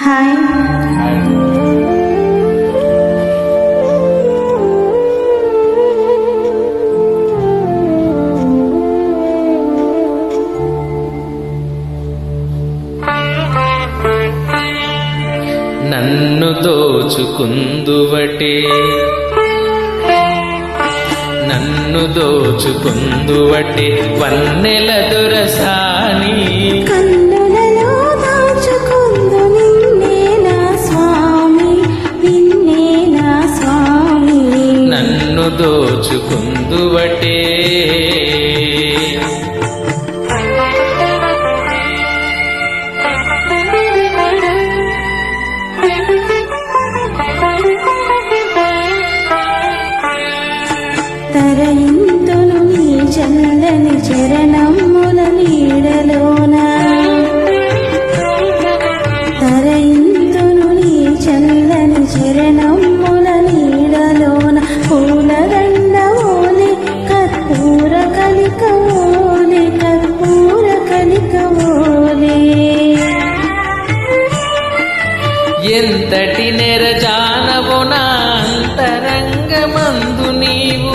Hi. నన్ను దోచుకుందువటే వన్నెల దొరసాని కన్నులలో దాచుకుందు నిన్నే నా స్వామి, నిన్నే నా స్వామి. నన్ను దోచుకుందువటే తరయింతును నీ చల్లని చరణముల నీడలోన, తరయింతును నీ చల్లని చరణముల నీడలోన. పూలదండ ఓలే కర్పూర కలిక ఓలే, కర్పూర కలిక ఓలే. ఎంతటి నెరజానవో నా అంతరంగమందు నీవు,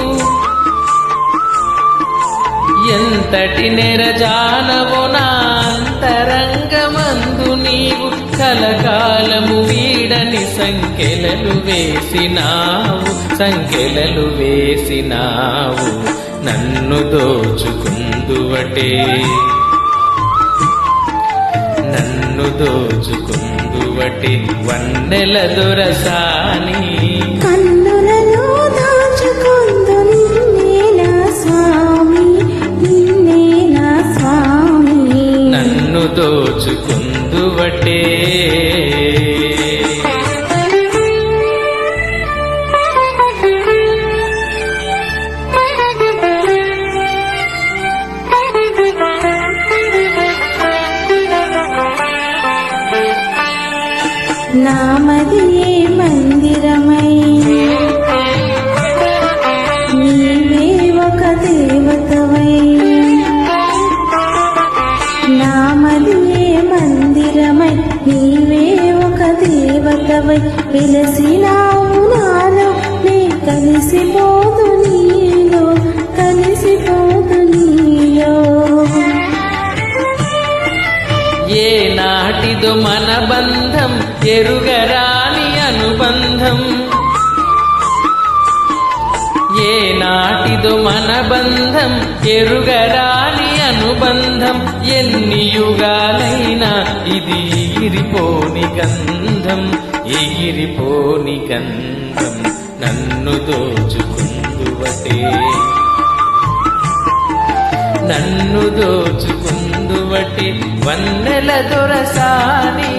ఎంతటి నెరజానవో నా అంతరంగమందు నీవు. కలకాలము వీడని సంకెలలు వేసినావు, నన్ను దోచుకుందువటే, నన్ను దోచుకుందువటే వన్నెల దొరసాని. కన్నులలో దాచుకుందు నిన్నే నా స్వామి, నిన్నే నా స్వామి. నన్ను దోచుకుందువటే నామదియే మందిరమై నీవే ఒక దేవతవై, నామదియే మందిరమై నీవే ఒక దేవతవై. వెలసినావు నాలో నే కలిసిపోదు నీలో, కలిసిపోదు నీలో. ఏ నాటిదో మన బంధం ఎరుగరాని అనుబంధం, ఏ నాటిదో మన బంధం ఎరుగరాని అనుబంధం. ఎన్ని యుగాలైనా ఇది ఎగిరిపోని గంధం, ఎగిరిపోని గంధం. నన్ను దోచుకుందువటే, నన్ను దోచుకుందువటే వన్నెల దొరసాని.